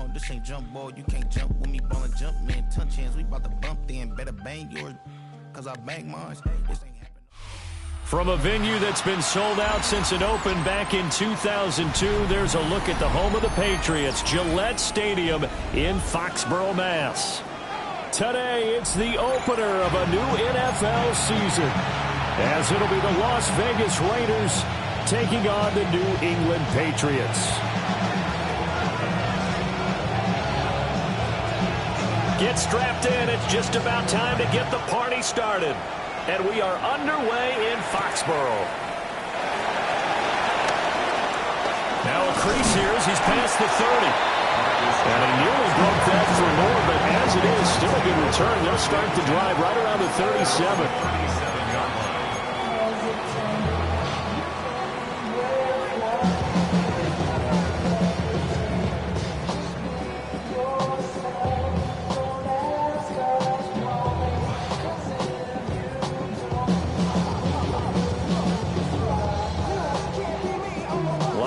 No, this ain't jump ball. You can't jump with me, ball and jump, man. Touch hands, we about to bump then. Better bang yours, cause I bang mine. This ain't happening. From a venue that's been sold out since it opened back in 2002, there's a look at the home of the Patriots, Gillette Stadium in Foxborough, Mass. Today, it's the opener of a new NFL season, as it'll be the Las Vegas Raiders taking on the New England Patriots. Get strapped in. It's just about time to get the party started. And we are underway in Foxborough. Now a crease here as he's past the 30. And he nearly broke that for more, but as it is, still a good return. They'll start the drive right around the 37.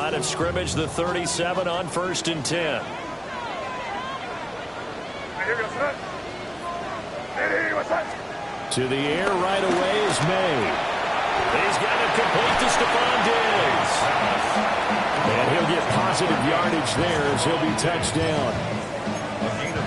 Of scrimmage, the 37 on 1st and 10. To the air right away is May. He's got it complete to Stephon Diggs. And he'll get positive yardage there as he'll be touched down.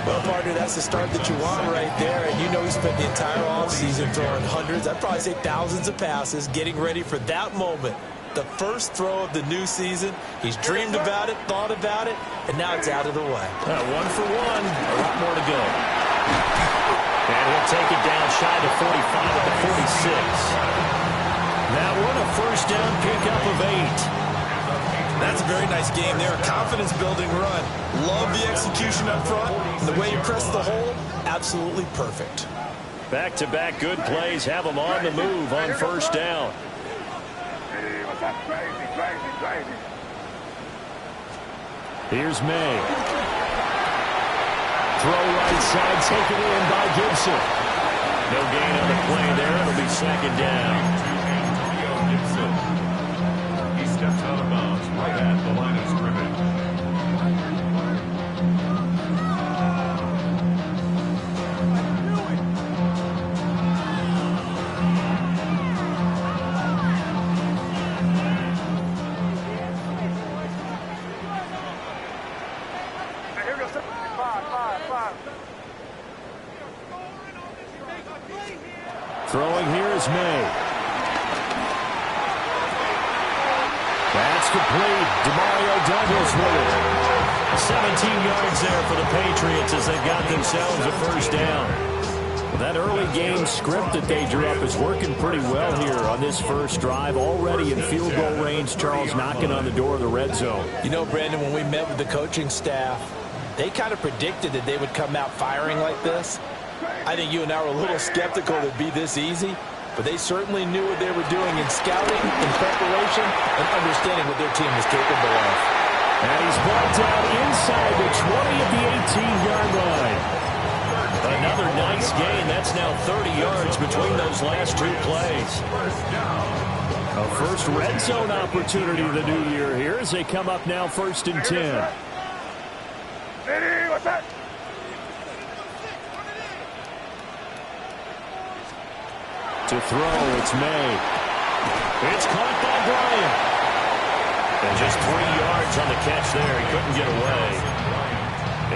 Well, partner, that's the start that you want right there. And you know he spent the entire offseason throwing hundreds, I'd probably say thousands of passes, getting ready for that moment. The first throw of the new season. He's dreamed about it, thought about it, and now it's out of the way. 1 for 1. A lot more to go. And he'll take it down shy to 45 at the 46. That one a first down pickup of 8. That's a very nice game there. A confidence-building run. Love the execution up front. The way you press the hole, absolutely perfect. Back-to-back good plays have them on the move on first down. Crazy. Here's May. Throw right side, taken in by Gibson. No gain on the play there. It'll be second down. He steps out of bounds right at the line of scrimmage. Throwing here is May. That's complete. Demario Douglas with it. 17 yards there for the Patriots as they got themselves a first down. Well, that early game script that they drew up is working pretty well here on this first drive. Already in field goal range, Charles knocking on the door of the red zone. You know, Brandon, when we met with the coaching staff, they kind of predicted that they would come out firing like this. I think you and I were a little skeptical that it'd be this easy, but they certainly knew what they were doing in scouting, in preparation, and understanding what their team was capable of. And he's brought down inside the 20 at the 18-yard line. Another nice gain. That's now 30 yards between those last two plays. A first red zone opportunity of the new year here as they come up now 1st and 10. What's that? To throw, it's May. It's caught by Bryant. And just 3 yards on the catch there. He couldn't get away.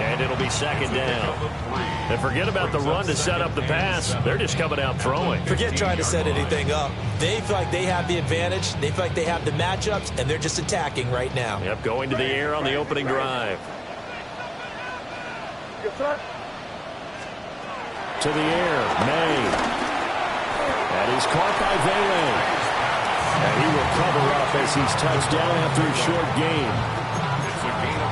And it'll be second down. And forget about the run to set up the pass. They're just coming out throwing. Forget trying to set anything up. They feel like they have the advantage. They feel like they have the matchups, and they're just attacking right now. Yep, going to the air on the opening drive. To the air, May. That is caught by Vele. And he will cover up as he's touched down after a short gain.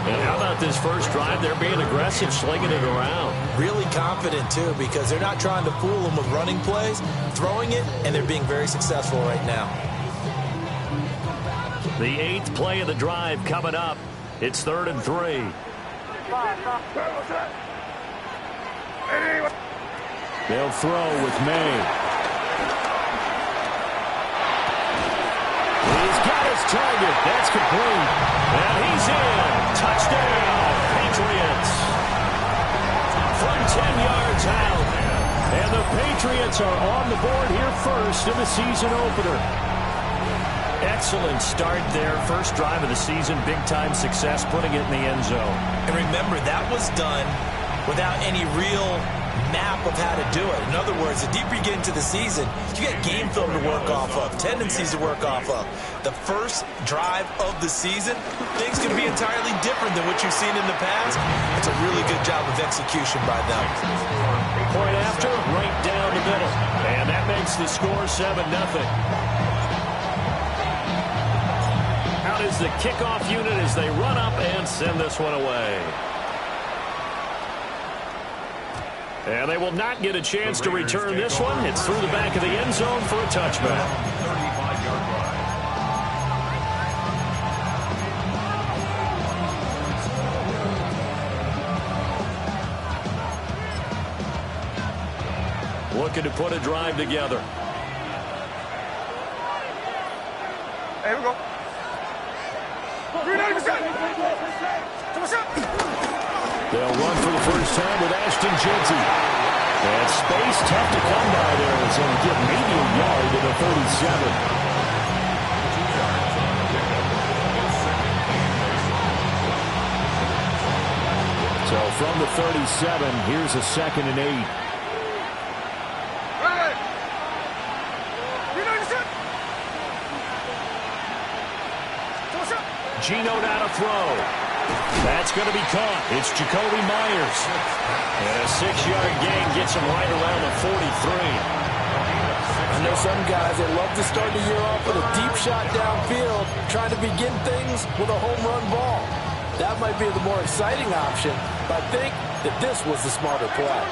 And how about this first drive? They're being aggressive, slinging it around. Really confident, too, because they're not trying to fool them with running plays, throwing it, and they're being very successful right now. The 8th play of the drive coming up. It's 3rd and 3. They'll throw with May. He's got his target. That's complete. And he's in. Touchdown, Patriots. And the Patriots are on the board here first in the season opener. Excellent start there. First drive of the season, big-time success, putting it in the end zone. And remember, that was done without any real map of how to do it. In other words, the deeper you get into the season, you get game film to work off of, tendencies to work off of. The first drive of the season, things can be entirely different than what you've seen in the past. It's a really good job of execution by them. Point after, right down the middle. And that makes the score 7-0. Out is the kickoff unit as they run up and send this one away. And they will not get a chance to return this one. It's through the back of the end zone for a touchback. 35-yard line. Looking to put a drive together. Here we go. They'll run for the first time with Ashton Jeanty. And space tough to come by there. It's going to get maybe a yard to the 37. So from the 37, here's a 2nd and 8. Geno now to throw. That's going to be caught. It's Jacoby Myers. And a 6-yard gain gets him right around the 43. I know some guys that love to start the year off with a deep shot downfield, trying to begin things with a home run ball. That might be the more exciting option, but I think that this was the smarter play.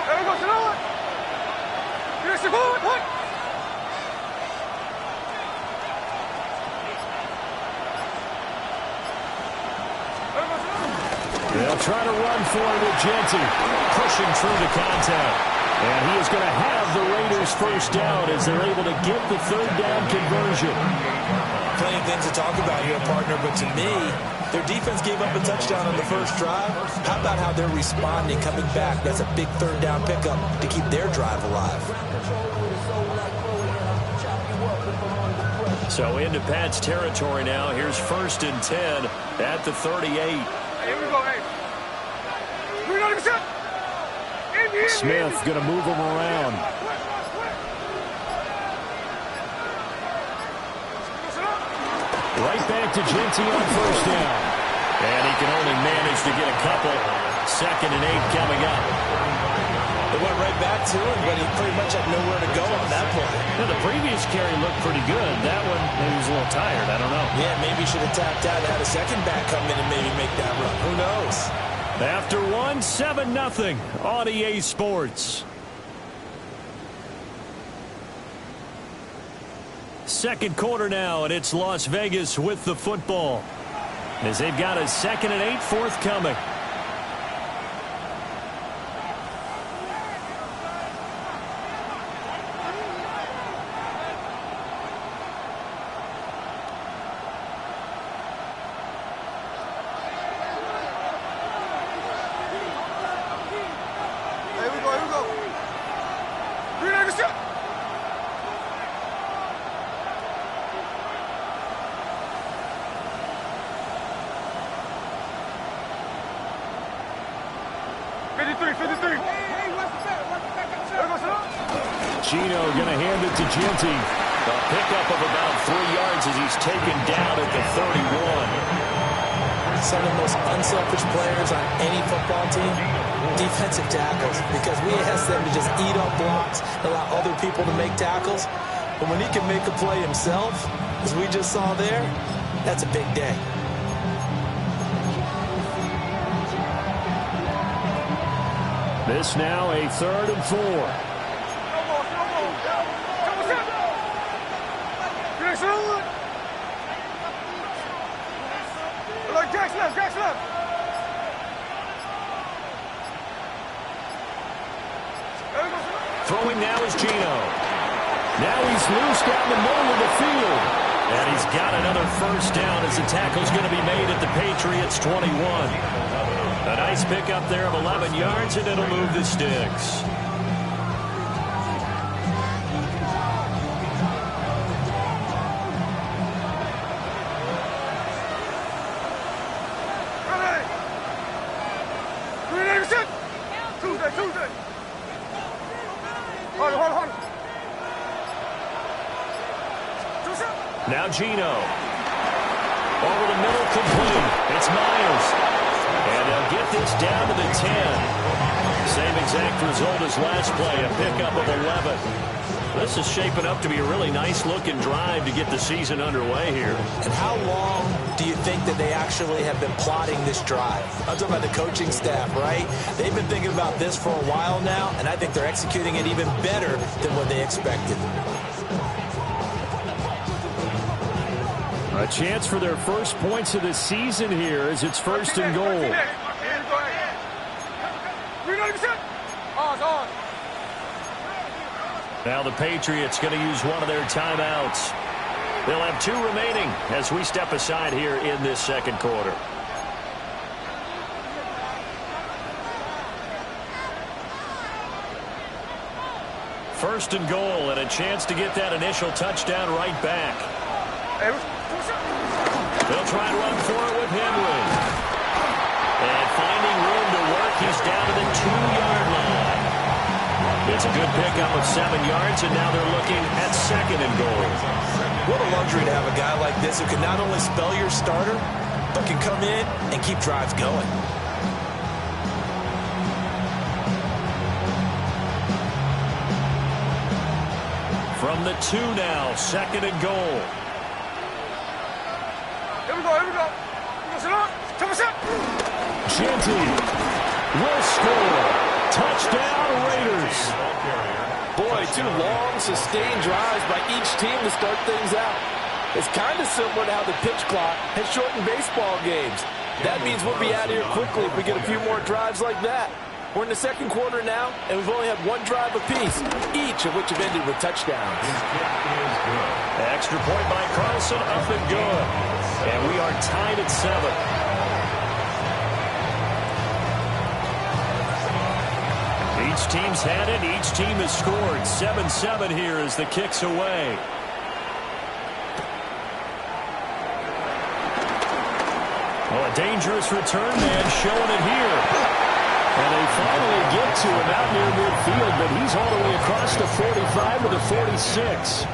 There we go, They'll try to run for it with Jeanty, pushing through the contact. And he is going to have the Raiders first down as they're able to get the 3rd down conversion. Plenty of things to talk about here, partner, but to me, their defense gave up a touchdown on the first drive. How about how they're responding, coming back? That's a big 3rd down pickup to keep their drive alive. So into Pat's territory now. Here's 1st and 10 at the 38. Here we go, hey. Smith going to move him around. Right back to Jeanty on 1st down. And he can only manage to get a couple. 2nd and 8 coming up. They went right back to him, but he pretty much had nowhere to go on that play. Well, the previous carry looked pretty good. That one, maybe he was a little tired. I don't know. Yeah, maybe he should have tapped out and had a second back come in and maybe make that run. Who knows? After one, 7-0 on EA Sports. Second quarter now, and it's Las Vegas with the football, as they've got a 2nd and 8 forthcoming. Geno going to hand it to Jeanty. A pickup of about 3 yards as he's taken down at the 31. Some of the most unselfish players on any football team, defensive tackles, because we ask them to just eat up blocks, allow other people to make tackles. But when he can make a play himself, as we just saw there, that's a big day. This now a 3rd and 4. Throwing now is Geno. Now he's loose down the middle of the field. And he's got another first down as the tackle's going to be made at the Patriots 21. A nice pickup there of 11 yards, and it'll move the sticks. Tuesday. Hold. Now Gino. Over the middle, complete. It's Myers. And they'll get this down to the 10. Same exact result as last play, a pickup of 11. This is shaping up to be a really nice-looking drive to get the season underway here. And how long do you think that they actually have been plotting this drive? I'm talking about the coaching staff, right? They've been thinking about this for a while now, and I think they're executing it even better than what they expected. A chance for their first points of the season here as it's first and goal. Now the Patriots going to use one of their timeouts. They'll have 2 remaining as we step aside here in this second quarter. First and goal, and a chance to get that initial touchdown right back. They'll try and run for it with Henry. And finding room to work, he's down to the 2-yard line. It's a good pickup of 7 yards, and now they're looking at second and goal. What a luxury to have a guy like this who can not only spell your starter, but can come in and keep drives going. From the 2 now, second and goal. Here we go. Genty will score. Touchdown, Raiders. Boy, 2 long, sustained drives by each team to start things out. It's kind of similar to how the pitch clock has shortened baseball games. That means we'll be out of here quickly if we get a few more drives like that. We're in the second quarter now, and we've only had 1 drive apiece, each of which have ended with touchdowns. Extra point by Carlson, up and good. And we are tied at 7. Each team's had it. Each team has scored. 7-7 here as the kick's away. Well, a dangerous return man showing it here. And they finally get to him out near midfield, but he's all the way across the 45 to the 46.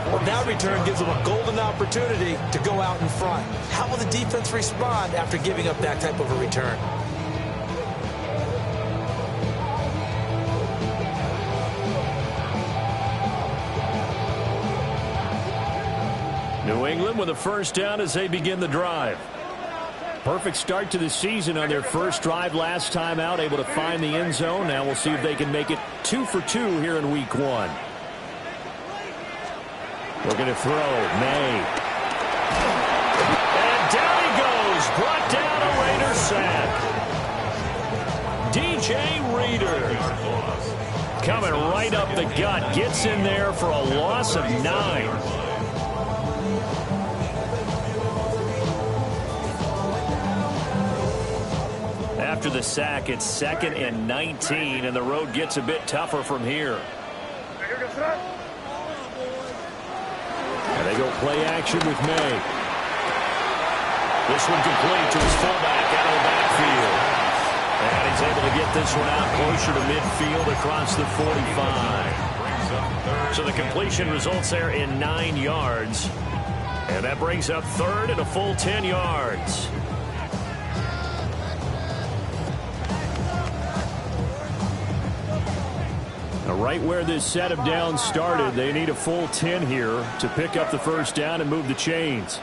Well, that return gives them a golden opportunity to go out in front. How will the defense respond after giving up that type of a return? New England with a first down as they begin the drive. Perfect start to the season on their first drive last time out, able to find the end zone. Now we'll see if they can make it 2 for 2 here in week 1. Looking to throw, May. And down he goes, brought down a Raider sack. DJ Reader coming right up the gut, gets in there for a loss of 9. After the sack, it's 2nd and 19, and the road gets a bit tougher from here. And they go play action with May. This one complete to his fullback out of the backfield. And he's able to get this one out closer to midfield across the 45. So the completion results there in 9 yards. And that brings up 3rd and a full 10 yards. Right where this set of downs started, they need a full 10 here to pick up the first down and move the chains.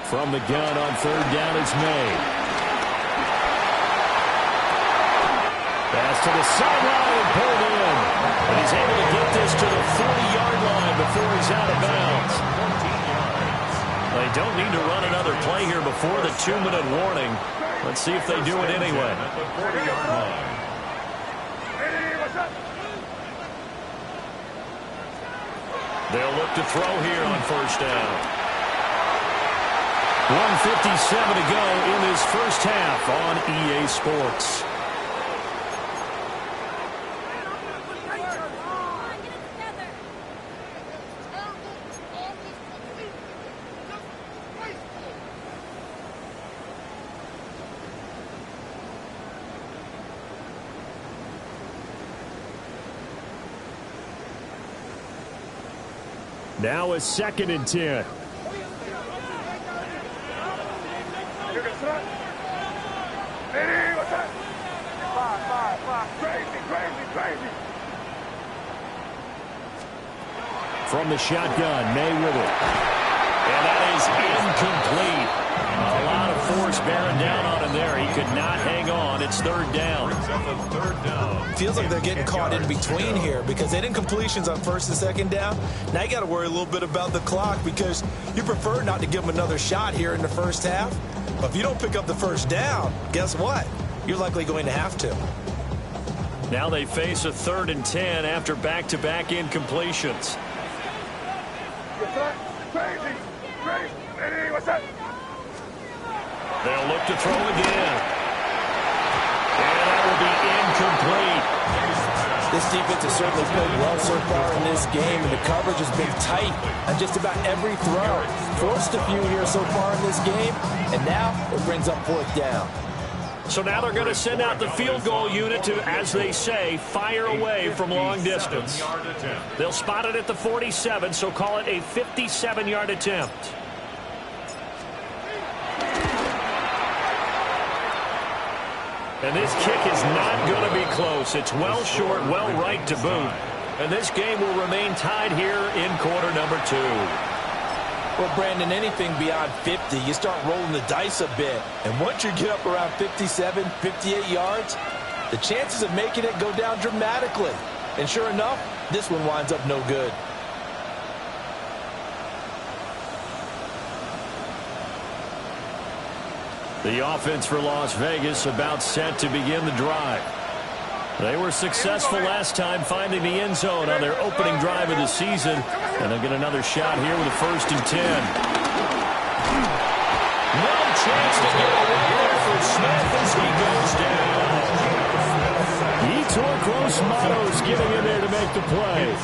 From the gun on 3rd down, it's May. Pass to the sideline and pulled in. And he's able to get this to the 40-yard line before he's out of bounds. They don't need to run another play here before the 2-minute warning. Let's see if they do it anyway. They'll look to throw here on first down. 1:57 to go in this first half on EA Sports. Now a 2nd and 10. From the shotgun, May with it. And that is incomplete. A lot of force bearing down on him there. He could not hang on. It's 3rd down. Feels like they're getting caught in between here because they didn't completions on 1st and 2nd down. Now you got to worry a little bit about the clock because you prefer not to give them another shot here in the first half. But if you don't pick up the 1st down, guess what? You're likely going to have to. Now they face a 3rd and 10 after back-to-back incompletions. They'll look to throw again. And that will be incomplete. This defense has certainly played well so far in this game, and the coverage has been tight on just about every throw. Forced a few here so far in this game, and now it brings up 4th down. So now they're going to send out the field goal unit to, as they say, fire away from long distance. They'll spot it at the 47, so call it a 57-yard attempt. And this kick is not going to be close. It's well short, well right to boot. And this game will remain tied here in quarter number 2. Well, Brandon, anything beyond 50, you start rolling the dice a bit. And once you get up around 57, 58 yards, the chances of making it go down dramatically. And sure enough, this one winds up no good. The offense for Las Vegas about set to begin the drive. They were successful last time finding the end zone on their opening drive of the season. And they'll get another shot here with a 1st and 10. No chance to get away there for Smith as he goes down. Yetur Gross-Matos getting in there to make the play.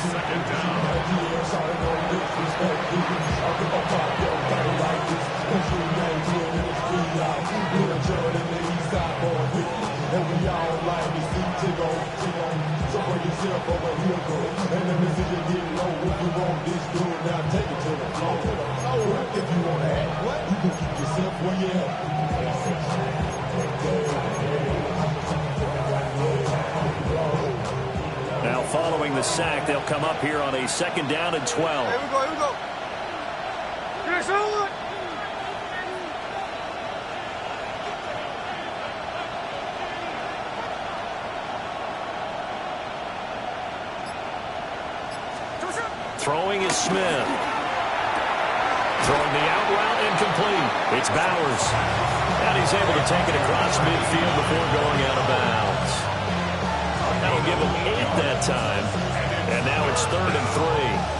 Now following the sack, they'll come up here on a 2nd down and 12. Here we go, here we go. Yes, Lord. Throwing is Smith. Throwing the out route incomplete. It's Bowers. And he's able to take it across midfield before going out of bounds. That'll give him 8 that time. And now it's 3rd and 3.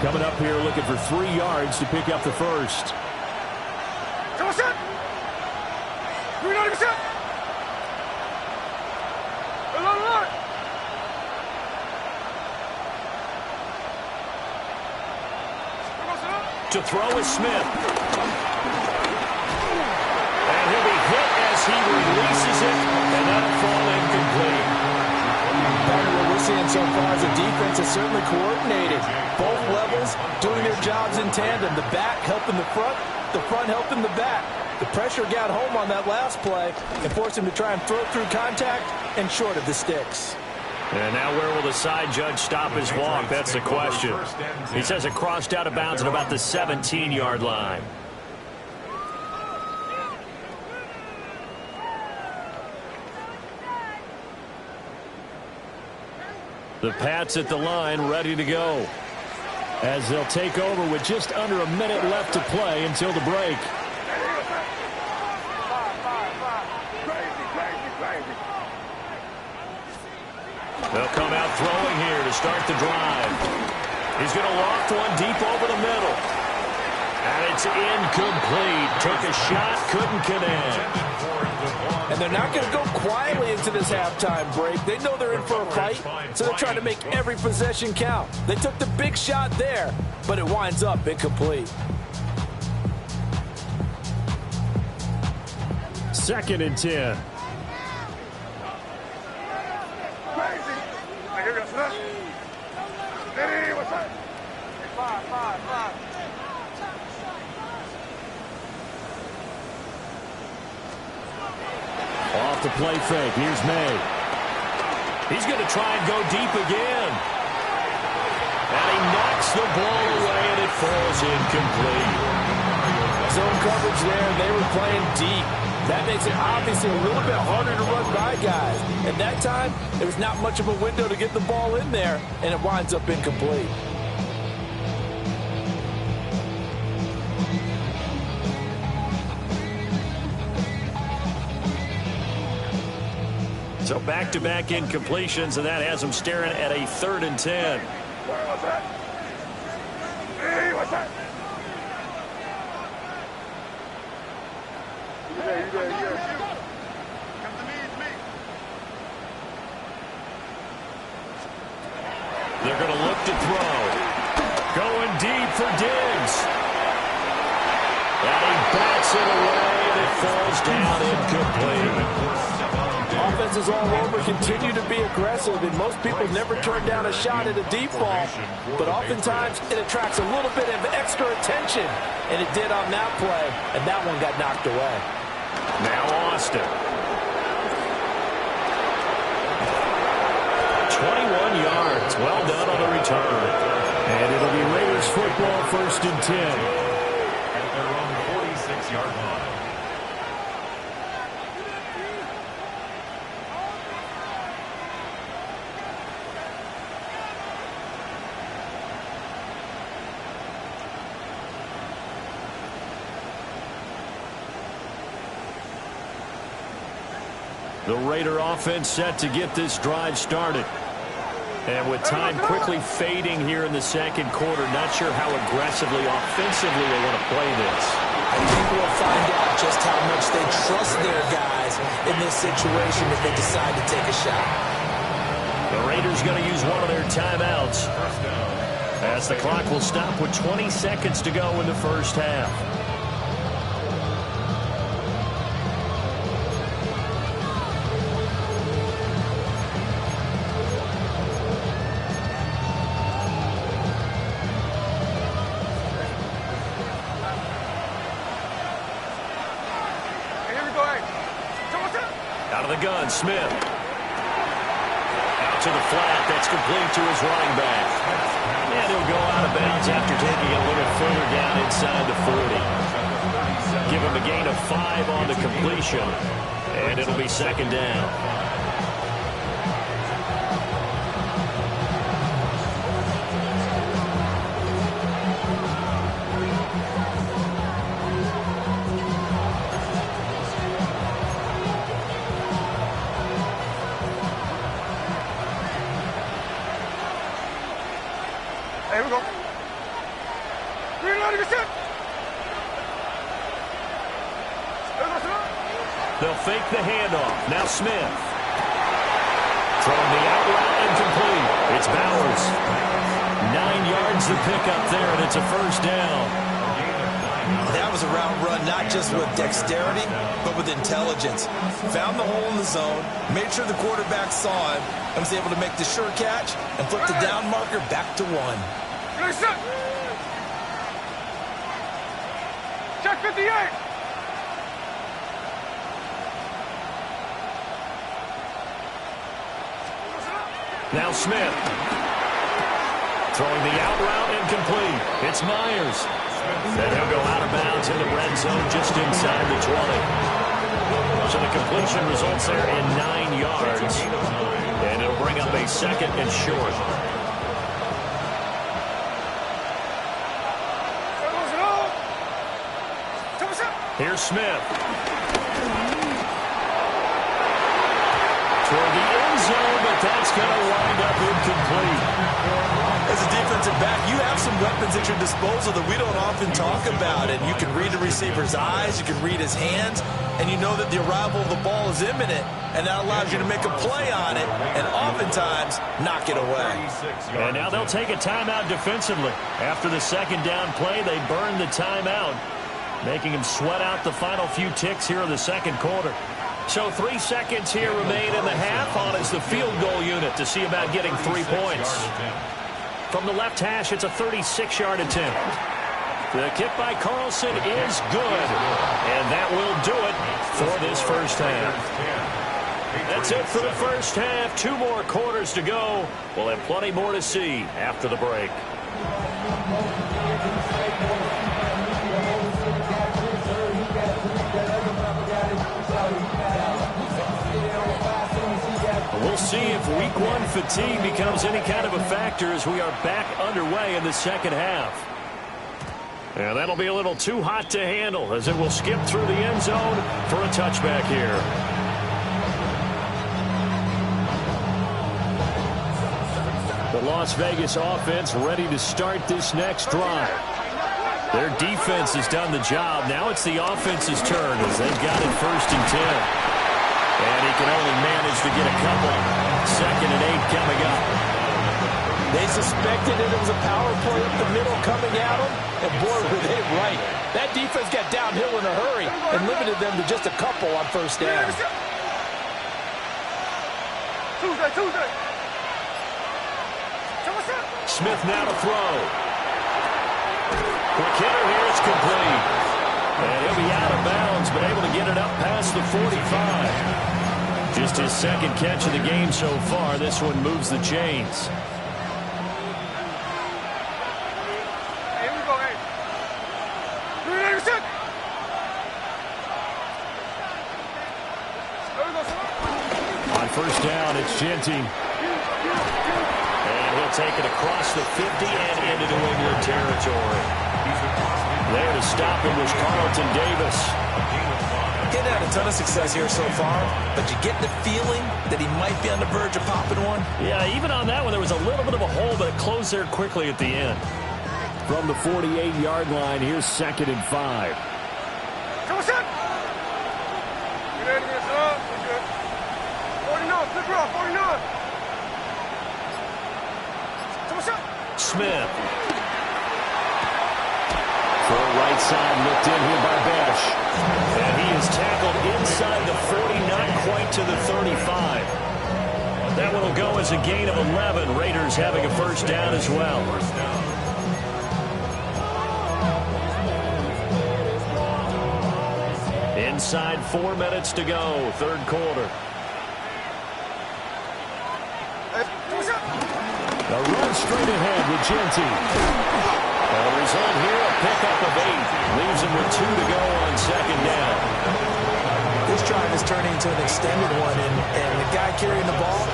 Coming up here looking for 3 yards to pick up the 1st. Come on, set. We're not even set. To throw is Smith. And he'll be hit as he releases it, and that'll fall incomplete. Part of what we're seeing so far as a defense is certainly coordinated. Both levels doing their jobs in tandem. The back helping the front helping the back. The pressure got home on that last play and forced him to try and throw through contact and short of the sticks. And now where will the side judge stop his walk? That's the question. He says it crossed out of bounds at about the 17-yard line. The Pats at the line, ready to go. as they'll take over with just under a minute left to play until the break. They'll come out throwing here to start the drive. He's going to loft one deep over the middle. And it's incomplete. Took a shot, couldn't connect. And they're not going to go quietly into this halftime break. They know they're in for a fight, so they're trying to make every possession count. They took the big shot there, but it winds up incomplete. 2nd and 10. Off the play fake. Here's May. He's going to try and go deep again. And he knocks the ball away, and it falls incomplete. Zone coverage there, and they were playing deep. That makes it obviously a little bit harder to run by guys. At that time, there was not much of a window to get the ball in there, and it winds up incomplete. So back-to-back incompletions, and that has them staring at a 3rd and 10. What's that? Hey, what's that? You there. Come to me, it's me. They're going to look to throw. Going deep for Diggs. And he bats it away, and it falls down incomplete. Offenses all over continue to be aggressive, and most people never turn down a shot at a deep ball. But oftentimes, it attracts a little bit of extra attention, and it did on that play, and that one got knocked away. Now Austin. 21 yards. Well done on the return. And it'll be Raiders football, 1st and 10. At their own 46-yard line. The Raider offense set to get this drive started. And with time quickly fading here in the 2nd quarter, not sure how aggressively, offensively they want to play this. I think we'll find out just how much they trust their guys in this situation if they decide to take a shot. The Raiders going to use one of their timeouts as the clock will stop with 20 seconds to go in the 1st half. Out of the gun, Smith. Out to the flat. That's complete to his running back. And he'll go out of bounds after taking it a little further down inside the 40. Give him a gain of 5 on the completion. And it'll be 2nd down. Here we go. Green light, get set. They'll fake the handoff. Now Smith. Throwing the out route incomplete. It's Bowers. 9 yards to pick up there, and it's a 1st down. That was a route run not just with dexterity, but with intelligence. Found the hole in the zone, made sure the quarterback saw him, and was able to make the sure catch and flip the down marker back to 1. Set. Check 58. Now Smith. Throwing the out route incomplete. It's Myers. Then he'll go out of bounds in the red zone just inside the 20. So the completion results there in 9 yards. And it'll bring up a 2nd and short. Here's Smith. Toward the end zone, but that's going to wind up incomplete. As a defensive back, you have some weapons at your disposal that we don't often talk about. And you can read the receiver's eyes, you can read his hands, and you know that the arrival of the ball is imminent, and that allows you to make a play on it and oftentimes knock it away. And now they'll take a timeout defensively. After the second down play, they burn the timeout, making him sweat out the final few ticks here in the second quarter. So 3 seconds here remain in the half. On is the field goal unit to see about getting 3 points. From the left hash, it's a 36-yard attempt. The kick by Carlson is good. And that will do it for this first half. That's it for the first half. 2 more quarters to go. We'll have plenty more to see after the break. We'll see if week 1 fatigue becomes any kind of a factor as we are back underway in the second half. And that'll be a little too hot to handle as it will skip through the end zone for a touchback here. The Las Vegas offense ready to start this next drive. Their defense has done the job. Now it's the offense's turn as they've got it 1st and 10. And he can only manage to get a couple. 2nd and 8 coming up. They suspected that it was a power play up the middle coming at them, and boy, were they right. That defense got downhill in a hurry and limited them to just a couple on 1st down. Tuesday. Smith now to throw. Quick hitter here, it's complete. And he'll be out of bounds, but able to get it up past the 45. Just his 2nd catch of the game so far. This one moves the chains. Hey, here we go, hey. 386. On 1st down, it's Genty. And he'll take it across the 50 and into New England territory. There to stop him was Carlton Davis. Getting had a ton of success here so far, but you get the feeling that he might be on the verge of popping one. Yeah, even on that one, there was a little bit of a hole, but it closed there quickly at the end. From the 48-yard line, here's 2nd and 5. Come on, son. Get in here, son. We're good. 49, flip her off, 49. Come on, son. Smith. Full right side, looked in here by Besh. And he is tackled inside the 40, not quite to the 35. That one will go as a gain of 11. Raiders having a 1st down as well. Inside 4 minutes to go, 3rd quarter. A run straight ahead with Genty. The result here, a pickup of 8. Leaves him with 2 to go on 2nd down. This drive is turning into an extended one, and the guy carrying the ball,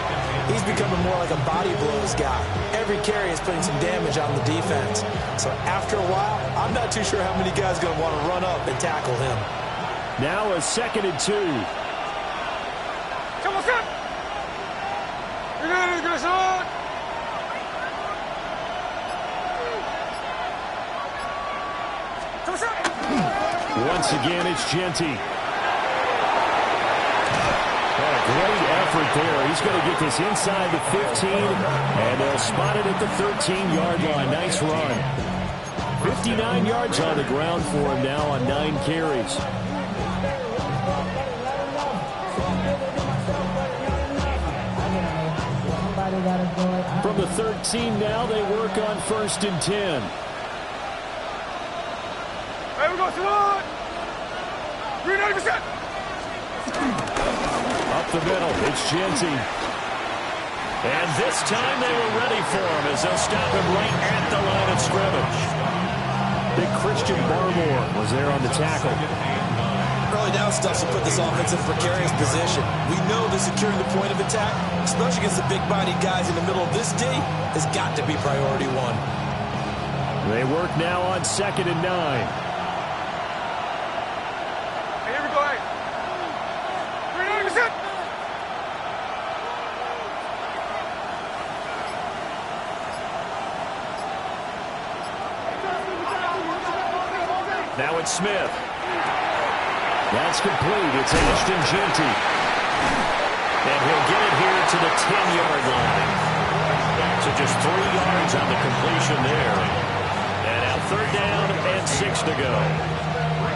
he's becoming more like a body blows guy. Every carry is putting some damage on the defense. So after a while, I'm not too sure how many guys are going to want to run up and tackle him. Now a 2nd and 2. Come on, son. You're good, son. Once again, it's Genty. What a great effort there. He's going to get this inside the 15, and they'll spot it at the 13-yard line. Nice run. 59 yards on the ground for him now on 9 carries. From the 13 now, they work on 1st and 10. Hey, we go, son. 390%. Up the middle, it's Genty. And this time they were ready for him as they'll stop him right at the line of scrimmage. Big Christian Barmore was there on the tackle. Early down stuff to put this offense in precarious position. We know that securing the point of attack, especially against the big-bodied guys in the middle of this D, has got to be priority 1. They work now on 2nd and 9. Now it's Smith. That's complete. It's Ashton Jeanty. And he'll get it here to the 10-yard line. So just 3 yards on the completion there. And now 3rd down and 6 to go.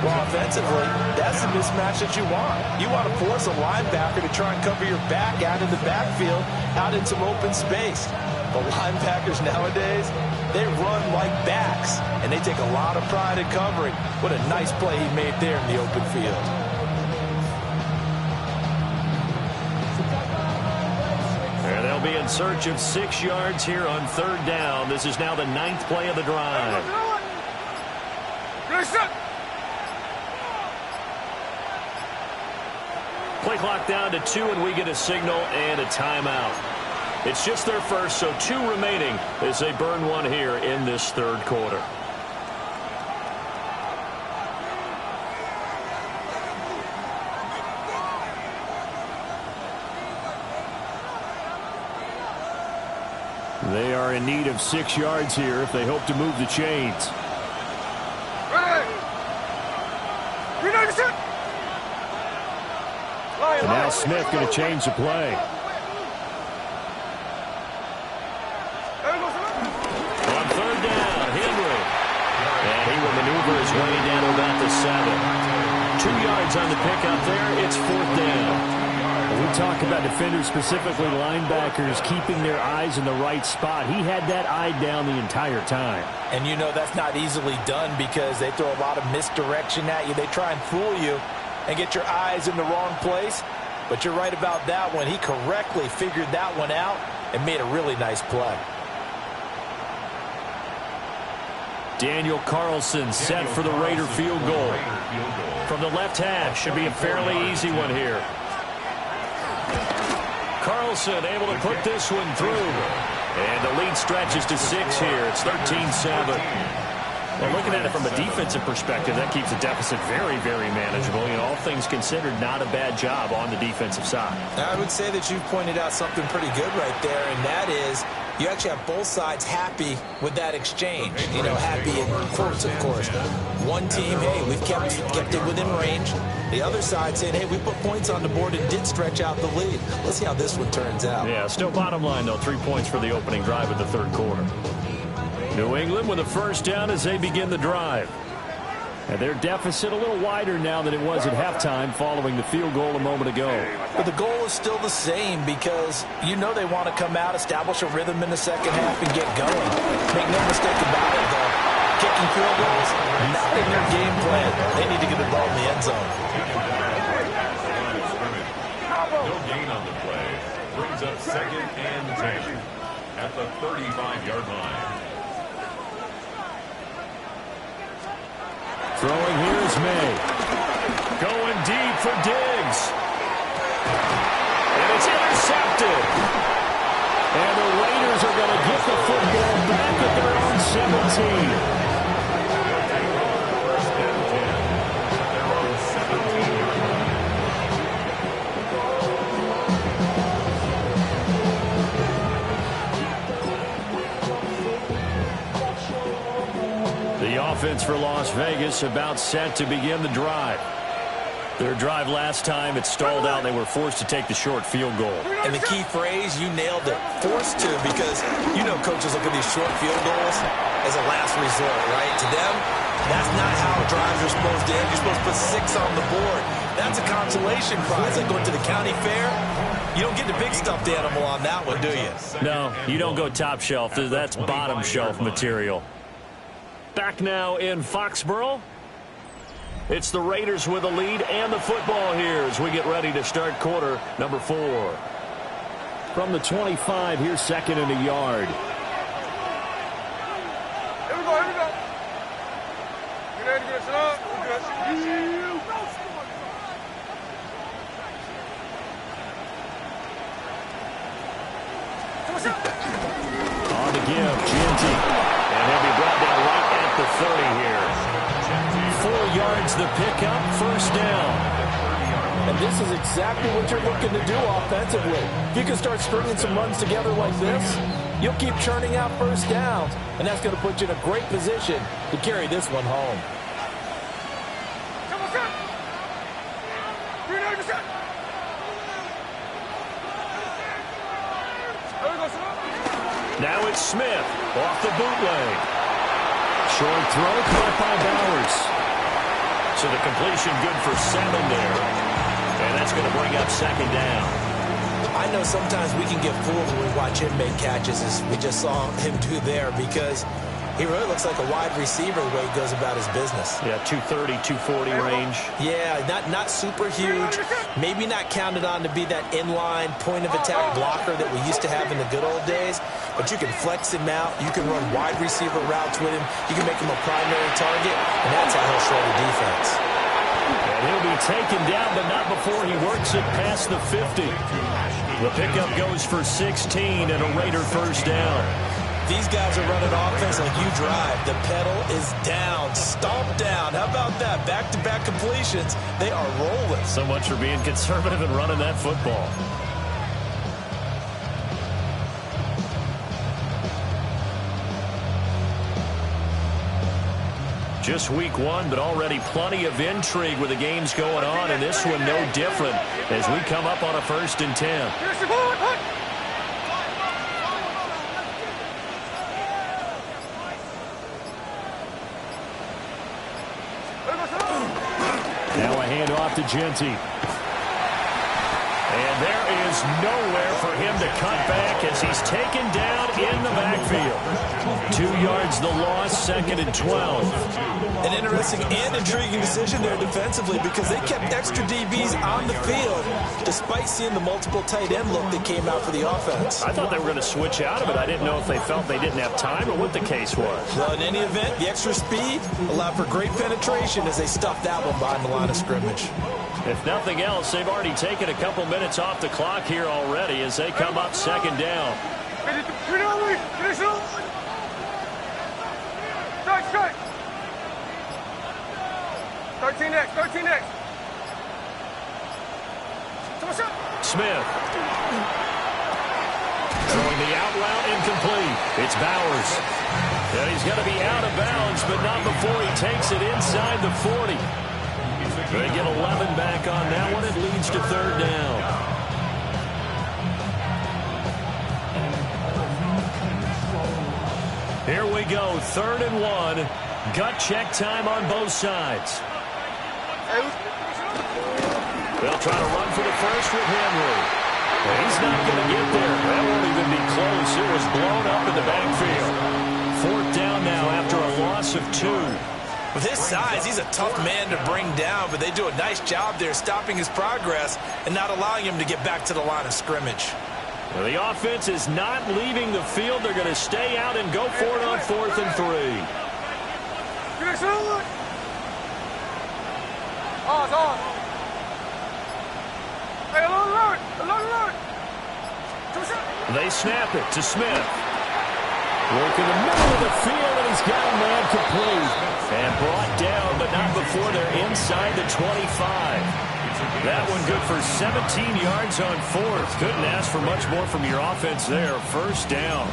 Well, offensively, that's the mismatch that you want. You want to force a linebacker to try and cover your back out in the backfield, out in some open space. But linebackers nowadays, they run like backs, and they take a lot of pride in covering. What a nice play he made there in the open field. And they'll be in search of 6 yards here on 3rd down. This is now the 9th play of the drive. Play clock down to 2, and we get a signal and a timeout. It's just their first, so 2 remaining as they burn one here in this 3rd quarter. They are in need of 6 yards here if they hope to move the chains. And now Smith going to change the play. On 3rd down, Henry. And he will maneuver his way down to about the 7. 2 yards on the pickup there. It's 4th down. We talk about defenders, specifically linebackers, keeping their eyes in the right spot. He had that eye down the entire time. And you know that's not easily done because they throw a lot of misdirection at you. They try and fool you and get your eyes in the wrong place. But you're right about that one. He correctly figured that one out and made a really nice play. Daniel Carlson set for the Raider field goal. From the left hash, should be a fairly easy one here. Carlson able to put this one through. And the lead stretches to 6 here. It's 13-7. Well, looking at it from a defensive perspective, that keeps the deficit very, very manageable. You know, all things considered, not a bad job on the defensive side. I would say that you've pointed out something pretty good right there, and that is you actually have both sides happy with that exchange. You know, happy in quotes, of course. One team, hey, we've kept it within range. The other side saying, hey, we put points on the board and did stretch out the lead. Let's see how this one turns out. Yeah, still bottom line, though, 3 points for the opening drive of the 3rd quarter. New England with a 1st down as they begin the drive. And their deficit a little wider now than it was at halftime following the field goal a moment ago. But the goal is still the same because you know they want to come out, establish a rhythm in the second half, and get going. Make no mistake about it, though. Kicking field goals, not in their game plan. They need to get the ball in the end zone. No gain on the play. Brings up 2nd and 10 at the 35-yard line. Throwing here is May. Going deep for Diggs. And it's intercepted. And the Raiders are going to get the football back at their own 17. Offense for Las Vegas about set to begin the drive. Their drive last time, it stalled out. They were forced to take the short field goal. And the key phrase, you nailed it, forced to, because you know coaches look at these short field goals as a last resort, right? To them, that's not how drives are supposed to end. You're supposed to put 6 on the board. That's a consolation prize, like going to the county fair. You don't get the big stuffed animal on that one, do you? No, you don't go top shelf. That's bottom shelf material. Back now in Foxborough. It's the Raiders with a lead and the football here as we get ready to start quarter number 4. From the 25, here's 2nd and a yard. Here we go, here we go. Get ready to get set up. On the give, Jeanty. And he'll be brought down right at the 30 here. 4 yards the pickup, 1st down. And this is exactly what you're looking to do offensively. If you can start stringing some runs together like this, you'll keep churning out 1st downs, and that's going to put you in a great position to carry this one home. Now it's Smith off the bootleg. Short throw caught by Bowers. So the completion good for 7 there. And that's going to bring up second down. I know sometimes we can get fooled when we watch him make catches, as we just saw him do there, because he really looks like a wide receiver the way he goes about his business. Yeah, 230, 240 range. Yeah, not super huge. Maybe not counted on to be that inline point-of-attack blocker that we used to have in the good old days, but you can flex him out. You can run wide receiver routes with him. You can make him a primary target, and that's how he'll show the defense. And he'll be taken down, but not before he works it past the 50. The pickup goes for 16 and a Raider first down. These guys are running offense like you drive. The pedal is down, stomped down. How about that? Back-to-back completions. They are rolling. So much for being conservative and running that football. Just week 1, but already plenty of intrigue with the games going on, and this one no different as we come up on a 1st and 10. Now a handoff to Genty. And there is nowhere for him to cut back as he's taken down in the backfield. 2 yards the loss, 2nd and 12. An interesting and intriguing decision there defensively, because they kept extra DBs on the field despite seeing the multiple tight end look that came out for the offense. I thought they were going to switch out of it. I didn't know if they felt they didn't have time or what the case was. Well, in any event, the extra speed allowed for great penetration as they stuffed that one behind the line of scrimmage. If nothing else, they've already taken a couple minutes off the clock here already as they come up 2nd down. Strike. 13 next. Smith. Throwing the out route incomplete. It's Bowers. And he's going to be out of bounds, but not before he takes it inside the 40. They get 11 back on that one. It leads to 3rd down. Here we go, 3rd and 1. Gut check time on both sides. They'll try to run for the first with Henry. Well, he's not going to get there. That won't even be close. It was blown up in the backfield. 4th down now after a loss of 2. With his size, he's a tough man to bring down, but they do a nice job there stopping his progress and not allowing him to get back to the line of scrimmage. Well, the offense is not leaving the field. They're going to stay out and go for it on 4th and 3. They snap it to Smith. Work in the middle of the field, and he's got a man complete. And brought down, but not before they're inside the 25. That one good for 17 yards on 4th. Couldn't ask for much more from your offense there. 1st down.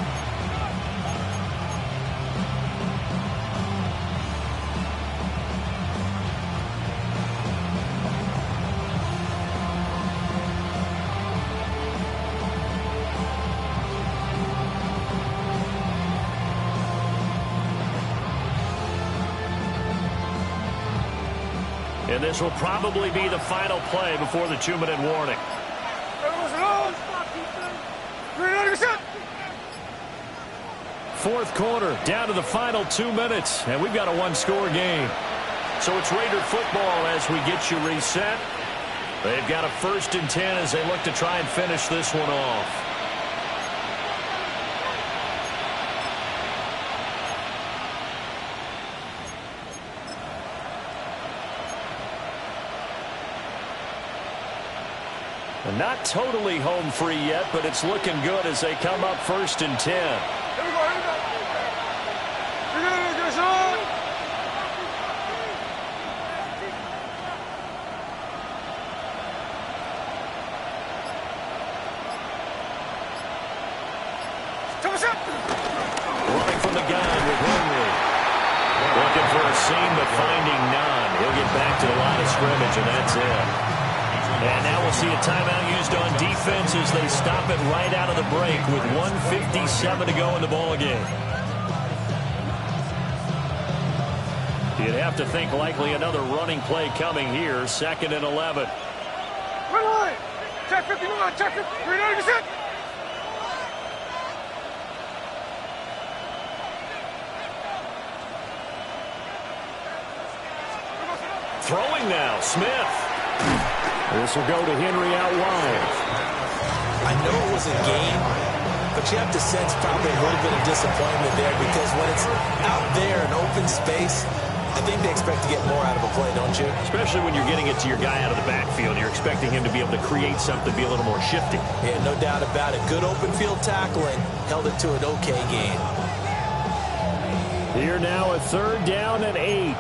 And this will probably be the final play before the 2-minute warning. Fourth quarter, down to the final 2 minutes, and we've got a 1-score game. So it's Raider football as we get you reset. They've got a 1st and 10 as they look to try and finish this one off. Not totally home free yet, but it's looking good as they come up 1st and 10. Running from the gun with Henry. Looking for a seam, but finding none. He'll get back to the line of scrimmage, and that's it. And now we'll see a timeout used on defense as they stop it right out of the break with 1:57 to go in the ballgame. You'd have to think likely another running play coming here. 2nd and 11. Run line. Check 59. Check 50. 390%. Throwing now, Smith. This will go to Henry out wide. I know it was a game, but you have to sense probably a little bit of disappointment there because when it's out there in open space, I think they expect to get more out of a play, don't you? Especially when you're getting it to your guy out of the backfield. You're expecting him to be able to create something, be a little more shifty. Yeah, no doubt about it. Good open field tackling held it to an okay game. Here now a 3rd down and 8.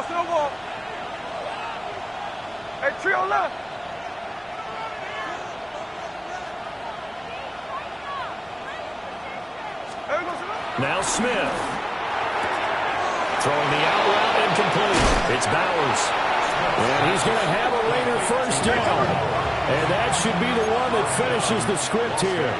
Snowball. Hey, trio left. Now Smith. Throwing the out route incomplete. It's Bowers. And he's going to have a Raider 1st down. And that should be the one that finishes the script here.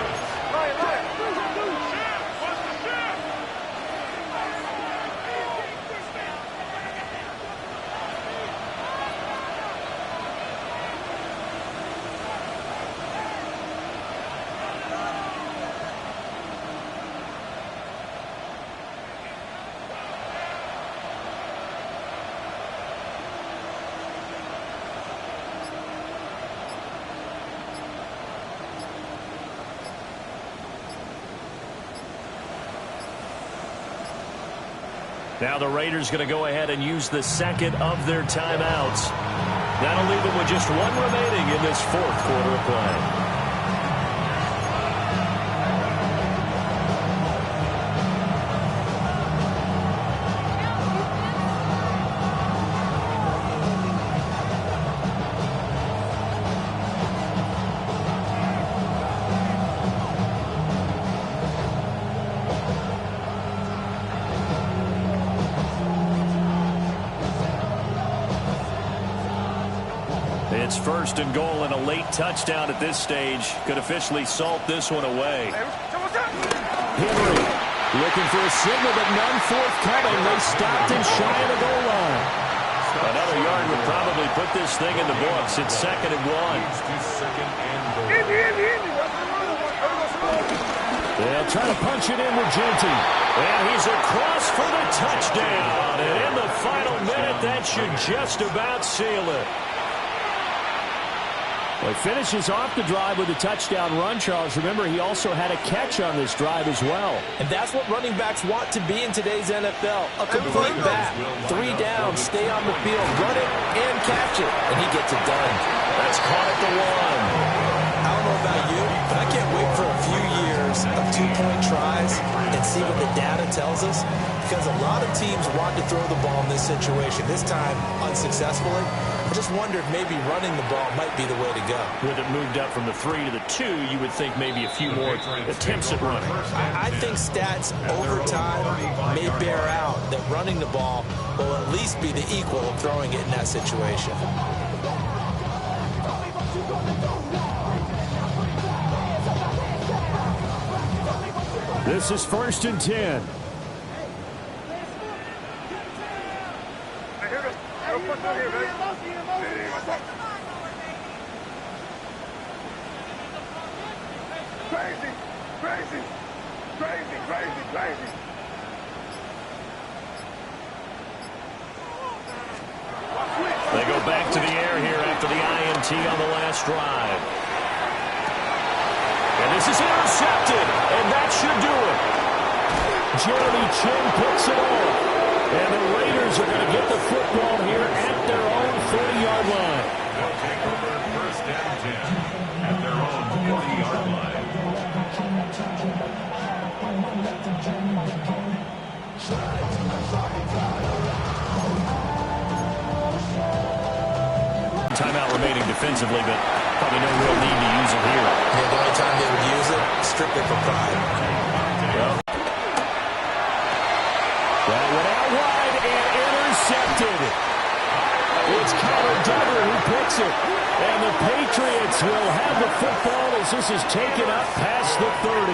Now the Raiders going to go ahead and use the 2nd of their timeouts. That'll leave them with just 1 remaining in this 4th quarter of play. It's 1st and goal and a late touchdown at this stage. Could officially salt this one away. Henry looking for a signal, but none forthcoming. They stopped him shy of the goal line. Another yard would probably put this thing in the books. It's 2nd and 1. They'll try to punch it in with Genty. And he's across for the touchdown. And in the final minute, that should just about seal it. Well, he finishes off the drive with a touchdown run, Charles. Remember, he also had a catch on this drive as well. And that's what running backs want to be in today's NFL. A complete back. 3 down, stay on the field, run it, and catch it. And he gets it done. That's caught at the 1. I don't know about you, but I can't wait for a few years of 2-point tries and see what the data tells us. Because a lot of teams want to throw the ball in this situation. This time, unsuccessfully. I just wonder if maybe running the ball might be the way to go. With it moved up from the 3 to the 2, you would think maybe a few more attempts at running. I think stats over time may bear out that running the ball will at least be the equal of throwing it in that situation. This is 1st and 10. Crazy. They go back to the air here after the INT on the last drive. And this is intercepted, and that should do it. Jeremy Chin puts it off. And the Raiders are going to get the football here at their own 40-yard line. They'll take over 1st and 10 at their own 40-yard line. Timeout remaining defensively, but probably no real need to use it here. as this is taken up past the 30.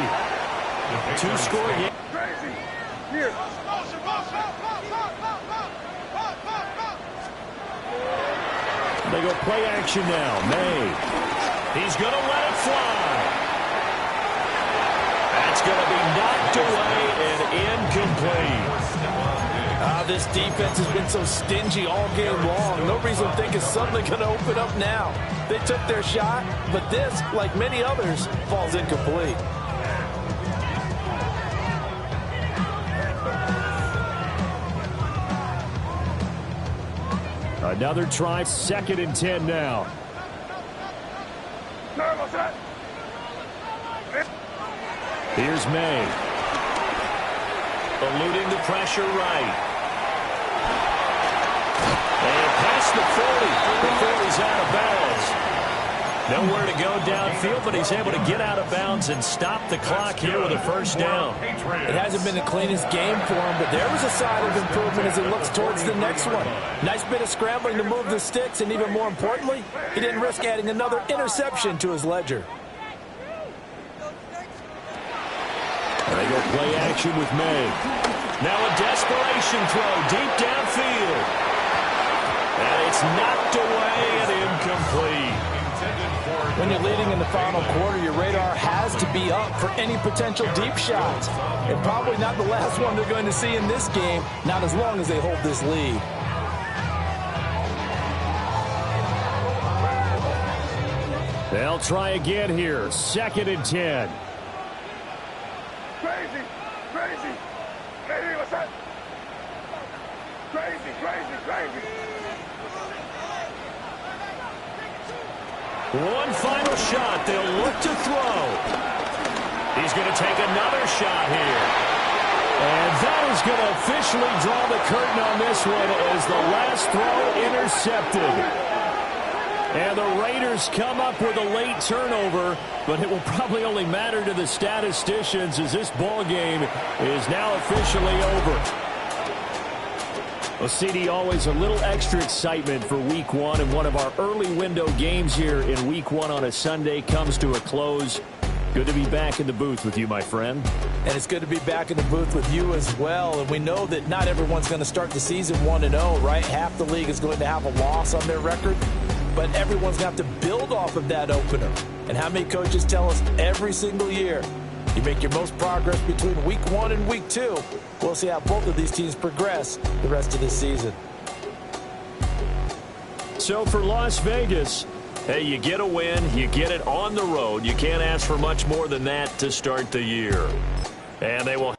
Two-score game. Crazy. Here. They go play action now. May. He's going to let it fly. That's going to be knocked away and incomplete. This defense has been so stingy all game long. No reason to think it's suddenly going to open up now. They took their shot, but this, like many others, falls incomplete. Another try, 2nd and 10 now. Here's May. Eluding the pressure right. And past the 40 before he's out of bounds. Nowhere to go downfield, but he's able to get out of bounds and stop the clock here with a first down. It hasn't been the cleanest game for him, but there was a sign of improvement as he looks towards the next one. Nice bit of scrambling to move the sticks, and even more importantly, he didn't risk adding another interception to his ledger. They go play action with May. Now a desperation throw deep downfield. And it's knocked away and incomplete. When you're leading in the final quarter, your radar has to be up for any potential deep shots. And probably not the last one they're going to see in this game, not as long as they hold this lead. They'll try again here. 2nd and 10. Crazy. Crazy. Hey, what's that? Crazy, crazy, crazy. One final shot. They'll look to throw. He's going to take another shot here. And that is going to officially draw the curtain on this one as the last throw intercepted. And the Raiders come up with a late turnover, but it will probably only matter to the statisticians as this ball game is now officially over. Well, CD, always a little extra excitement for Week 1, and one of our early window games here in Week 1 on a Sunday comes to a close. Good to be back in the booth with you, my friend. And it's good to be back in the booth with you as well. And we know that not everyone's going to start the season 1-0, right? Half the league is going to have a loss on their record. But everyone's going to have to build off of that opener. And how many coaches tell us every single year, you make your most progress between Week 1 and Week 2. We'll see how both of these teams progress the rest of this season. So for Las Vegas, hey, you get a win, you get it on the road. You can't ask for much more than that to start the year. And they will